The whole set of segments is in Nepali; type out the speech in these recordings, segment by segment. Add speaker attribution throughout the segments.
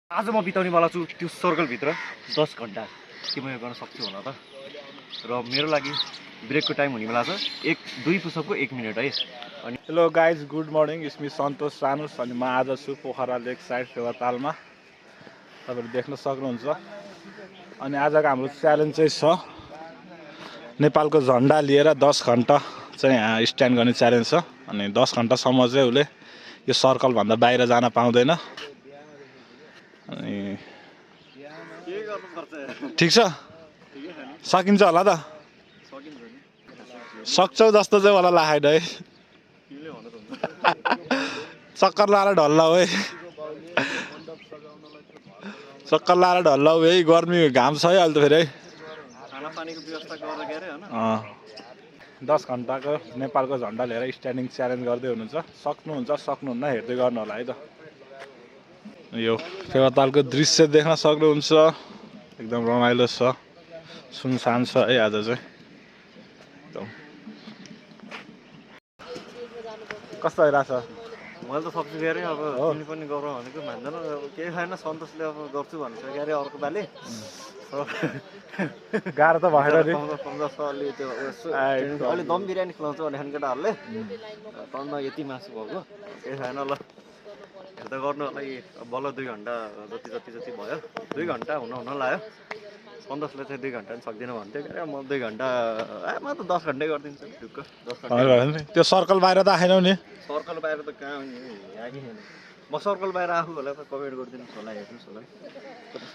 Speaker 1: आज म बिताउनेवाला छु त्यो सर्कलभित्र 10 घन्टा के म यो गर्न सक्छु होला त र मेरो लागि ब्रेकको टाइम हुनेवाला छ 2 पुसअपको 1 मिनेट है। अनि
Speaker 2: हेलो गाइज, गुड मर्निङ। इसमी सन्तोष सानुस अनि म आज छु पोखरा लेक साइड फेवातालमा, तपाईँहरू देख्न सक्नुहुन्छ। अनि आजको हाम्रो च्यालेन्ज चाहिँ छ नेपालको झन्डा लिएर 10 घन्टा चाहिँ यहाँ स्ट्यान्ड गर्ने च्यालेन्ज छ। अनि 10 घन्टासम्म चाहिँ उसले यो सर्कलभन्दा बाहिर जान पाउँदैन। अनि ठिक छ, सकिन्छ होला त? सक्छौ जस्तो चाहिँ होला लागेन है। चक्कर लाएर ढल्ला हो है, चक्कर लाएर ढल्ला हो है। गर्मी घाम छ है अहिले त फेरि है। 10 घन्टाको नेपालको झन्डा लिएर स्ट्यान्डिङ च्यालेन्ज गर्दै हुनुहुन्छ। सक्नुहुन्छ सक्नुहुन्न हेर्दै गर्नु होला है त। यो फेवातालको दृश्य देख्न सक्नुहुन्छ, एकदम रमाइलो छ, सुनसान छ है आज चाहिँ एकदम। कस्तो भइरहेछ?
Speaker 1: मैले त सक्छु गरे अब तिमी पनि गर भनेको मान्दैन। अब केही छैन, सन्तोषले अब गर्छु भन्छ गरे अर्को पालि।
Speaker 2: गाह्रो त भएन नि।
Speaker 1: अलि त्यो अलि दम बिरयानी खुवाउँछ भने केटाहरूले तन्द यति मासु भएको केही छैन ल। हेर्दा गर्नु होला बल्ल 2 घन्टा जति भयो। 2 घन्टा हुन लाग्यो। सन्तोषले चाहिँ 2 घन्टा पनि सक्दिनँ भन्थ्यो क्या। म 2 घन्टा म त 10 घन्टै गरिदिन्छु ढुक्क। 10 घन्टा
Speaker 2: त्यो सर्कल बाहिर त आएनौ नि?
Speaker 1: सर्कल बाहिर त कहाँ आएकै छैन। म सर्कल बाहिर आफू होला त कमेन्ट गरिदिनुहोस् होला, हेर्नुहोस् होला।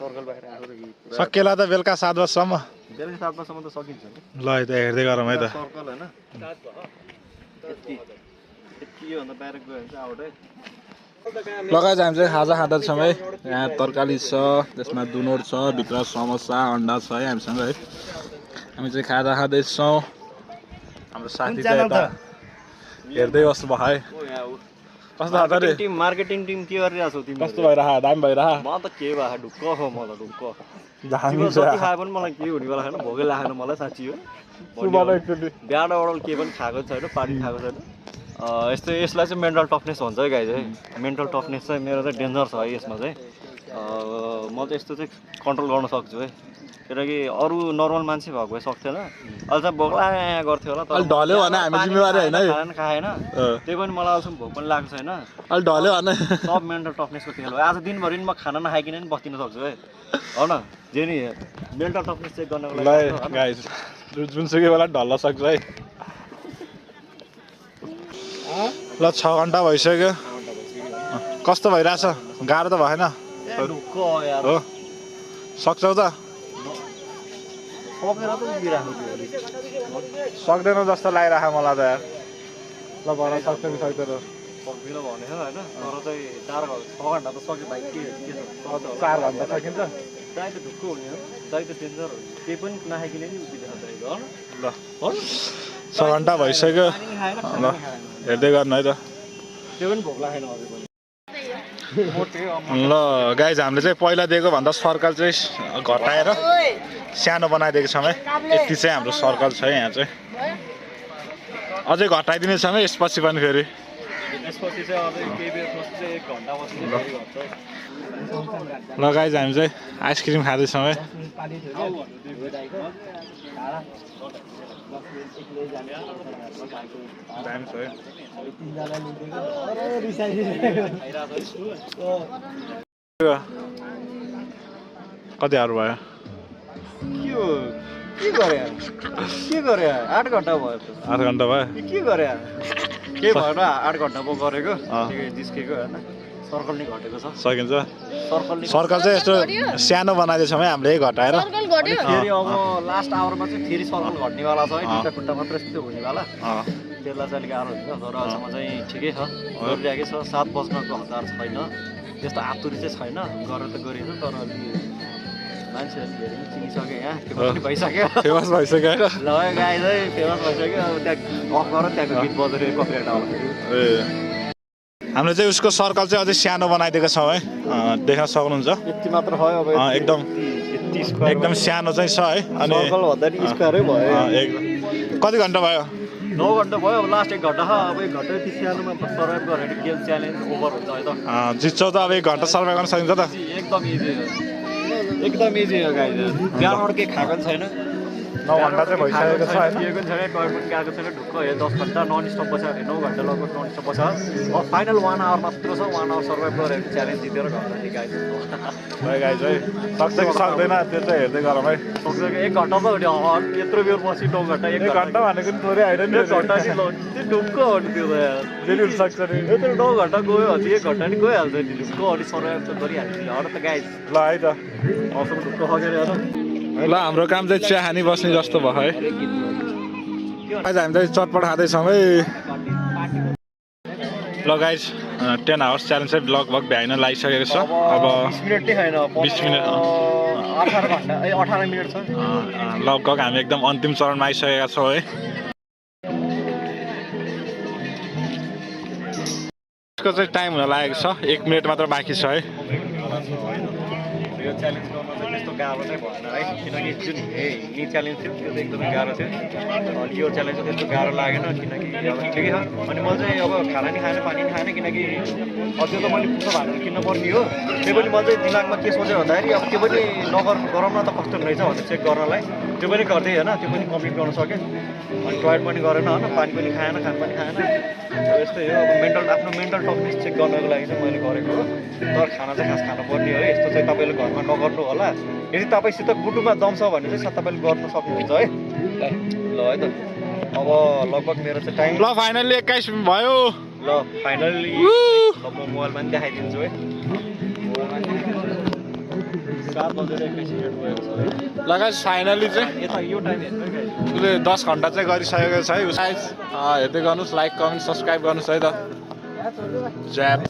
Speaker 1: सर्कल बाहिर आएको
Speaker 2: सकिएला त बेलुका 7 बजीसम्म?
Speaker 1: बेलुका 7 बजीसम्म त सकिन्छ नि।
Speaker 2: ल त हेर्दै गरौँ है त।
Speaker 1: सर्कल होइन यति योभन्दा बाहिर गयो भने चाहिँ आउटै।
Speaker 2: लगाएर हामी चाहिँ खाजा खाँदैछौँ है। यहाँ तरकारी छ, त्यसमा दुनोर छ, भित्र समोसा अन्डा छ है हामीसँग है। हामी चाहिँ खाजा खाँदैछौँ। हाम्रो साथी चाहिँ यता हेर्दै बस्नु भयो है। कस्तो खाँदा रे?
Speaker 1: मार्केटिङ टिम के गरिरहेको छौ तिमी?
Speaker 2: कस्तो भइरह? दामी भइरह?
Speaker 1: म त के भयो ढुक्क हो, म त ढुक्क। जति खाए पनि मलाई केही हुनेवाला छैन, भोकै लागेन मलाई साँच्ची हो। बिहान ओडल केही पनि खाएको छैन, पानी खाएको छैन। यसलाई चाहिँ मेन्टल टफनेस भन्छ है गाइज है। मेन्टल टफनेस चाहिँ मेरो चाहिँ डेन्जर छ है यसमा चाहिँ। म चाहिँ यस्तो चाहिँ कन्ट्रोल गर्न सक्छु है। किनकि अरू नर्मल मान्छे भएको भए सक्थेन। अहिले चाहिँ भोकला गर्थ्यो होला। तर
Speaker 2: ढल्यो भने हामी जिम्मेवारी होइन है।
Speaker 1: खाना खाएन त्यही पनि मलाई अहिलेसम्म भोक पनि लागेको छैन।
Speaker 2: अहिले ढल्यो भने
Speaker 1: सब मेन्टल टफनेसको खेल हो। आज दिनभरि म खाना नखाइकन पनि बस्दिन सक्छु है, हो न? जे नि मेन्टल टफनेस चेक गर्नको लागि
Speaker 2: गाइस जुनसुकै बेला ढल्न सक्छ है। ल 6 घन्टा भइसक्यो। कस्तो भइरहेछ? गाह्रो त भएन? हो, सक्छौ त? सक्दैन जस्तो लागिरहेको मलाई त यार। ल भन सक्छ कि सक्दैन?
Speaker 1: सक्दिनँ भनेको होइन, तर चाहिँ 4 घन्टा त सक्यो भाइ। के
Speaker 2: 4 घन्टा सकिन्छ?
Speaker 1: दाइ त ढुक्क हुने हो, दाइ त डेन्जर हो। केही पनि नखाइकन नि उभिँदैन दाइ हो।
Speaker 2: ल 6 घन्टा भइसक्यो। ल हेर्दै गर्नु है त।
Speaker 1: त्यो पनि भोक लागेन अझै पनि।
Speaker 2: ल गाइज, हामीले चाहिँ पहिला दिएको भन्दा सर्कल चाहिँ घटाएर सानो बनाइदिएको छौँ है। यति चाहिँ हाम्रो सर्कल छ यहाँ चाहिँ। अझै घटाइदिने छौँ है यसपछि पनि फेरि।
Speaker 1: यसपछि चाहिँ अझै केही बेरपछि चाहिँ 1 घन्टा बस्ने गरी गर्छ।
Speaker 2: ल गाइज, हामी चाहिँ आइसक्रिम खाँदैछौँ है। दामी छ है। कतिहरू भयो?
Speaker 1: के गरे 8 घन्टा भयो।
Speaker 2: 8 घन्टा भयो?
Speaker 1: के गरे के भएन। 8 घन्टा पो गरेको जिस्केको होइन। सर्कल नि घटेको छ।
Speaker 2: सकिन्छ?
Speaker 1: सर्कल
Speaker 2: चाहिँ यस्तो सानो बनाइदिएछौँ है हामीले घटाएर।
Speaker 1: फेरि अब लास्ट आवरमा चाहिँ फेरि सर्कल घट्नेवाला छ है। 2टा खुट्टा मात्रै यस्तो हुनेवाला। त्यसलाई चाहिँ अलिक गाह्रो हुन्छ। तर अहिलेसम्म चाहिँ ठिकै छ, गरिरहेकै छ। 7 बज्नको हतार छैन, त्यस्तो आतुरी चाहिँ छैन। गरेर त गरिन्छ, तर अलिक मान्छेहरूले धेरै पनि चिनिसक्यो। यहाँ फेमस भइसक्यो।
Speaker 2: फेमस भइसक्यो होइन?
Speaker 1: ल गाई चाहिँ फेमस भइसक्यो। अब त्यहाँ अफ गर, त्यहाँको गीत बजेर कपिराइट आउँदाखेरि।
Speaker 2: हामीले चाहिँ उसको सर्कल चाहिँ अझै सानो बनाइदिएको छौँ है। देख्न सक्नुहुन्छ
Speaker 1: यति मात्र भयो अब।
Speaker 2: एकदम सानो चाहिँ छ है। अनि
Speaker 1: सर्कल भन्दा नि स्क्वायरै भयो।
Speaker 2: कति घन्टा भयो?
Speaker 1: 9 घन्टा भयो अब लास्ट 1 घन्टा अब 1 घन्टा यति सानोमा सर्भाइभ गरेर गेम च्यालेन्ज ओभर हुन्छ है त
Speaker 2: जित्छौ त अब 1 घन्टा सर्भाइभ गर्न सकिन्छ त
Speaker 1: एकदम इजी हो एकदम इजी हो गाइज बिहानबाट केही खाएको छैन
Speaker 2: 9 घन्टा चाहिँ भइसकेको छ हैन
Speaker 1: केही पनि छैन टोय पनि गएको छैन ढुक्क 10 घन्टा नन स्टप बस्यो 9 घन्टा लगभग नन स्टप बस्यो अब फाइनल 1 आवर मात्र छ 1 आवर सर्भाइभ गरेर च्यालेन्ज जितेर घर जाने गाइज
Speaker 2: है गाइज है सक्छ कि सक्दैन त्यो चाहिँ हेर्दै गरौँ है
Speaker 1: सक्छ 1 घन्टा त यत्रो बेर बसी 9 घन्टा
Speaker 2: 1 घन्टा भनेको नि थोरै हैन नि
Speaker 1: 1 घन्टा नि त्यो ढुक्क हो नि त्यो त यार
Speaker 2: फेरि हुन सक्छ नि
Speaker 1: यो त 9 घन्टा गयो भने 1 घन्टा नि गइहाल्छ नि ढुक्क अनि सर्भाइभ त गरिहाल्छ अरू त गाइज
Speaker 2: ल है त
Speaker 1: मौसम ढुक्क खगेर हेर
Speaker 2: ल हाम्रो काम चाहिँ चिया खानी बस्ने जस्तो भयो है आज हामी चाहिँ चटपट खाँदैछौँ है ल गाइज 10 आवर्स च्यालेन्ज चाहिँ लगभग भ्याइन लागिसकेको छ अब
Speaker 1: 20 मिनट नै छैन
Speaker 2: 20 मिनट
Speaker 1: 18 घन्टा 18 मिनट छ
Speaker 2: लगभग हामी एकदम अन्तिम चरणमा आइसकेका छौँ है यसको चाहिँ टाइम हुन लागेको छ 1 मिनट मात्र बाँकी छ है
Speaker 1: यो च्यालेन्ज गर्न चाहिँ त्यस्तो गाह्रो चाहिँ भएन है किनकि जुन यी च्यालेन्ज थियो त्यो चाहिँ एकदमै गाह्रो थियो अनि यो च्यालेन्ज चाहिँ त्यस्तो गाह्रो लागेन किनकि अब ठिकै छ अनि म चाहिँ अब खाना नि खाएन पानी नि खाएन किनकि त्यो त मैले पुग्छ भनेर किन्न पर्ने हो त्यही पनि म चाहिँ दिमागमा के सोचेँ भन्दाखेरि अब त्यो पनि गरौँ न त कस्तो रहेछ भनेर चेक गर्नलाई त्यो पनि गर्दै होइन त्यो पनि कम्प्लिट गर्न सकेँ अनि टोयलेट पनि गरेन होइन पानी पनि खाएन खाना पनि खाएन यस्तै हो अब आफ्नो मेन्टल टफनेस चेक गर्नको लागि चाहिँ मैले गरेको हो तर खाना चाहिँ खास खानुपर्ने हो यस्तो चाहिँ तपाईँले घरमा नगर्नु होला यदि तपाईँसित गुटुमा दम छ भने चाहिँ तपाईँले गर्न सक्नुहुन्छ है ल है त अब लगभग मेरो चाहिँ टाइम
Speaker 2: ल फाइनल्ली 21 भयो
Speaker 1: ल फाइनल्ली ल म मोबाइलमा पनि देखाइदिन्छु है 7 बजेर 21 मिनट भएको छ है
Speaker 2: लगाइस फाइनल्ली चाहिँ
Speaker 1: यता यो टाइम हेर्नु है
Speaker 2: उसले 10 घन्टा चाहिँ गरिसकेको छ है हेर्दै गर्नुहोस् लाइक कमेन्ट सब्सक्राइब गर्नुहोस् है त ज्याप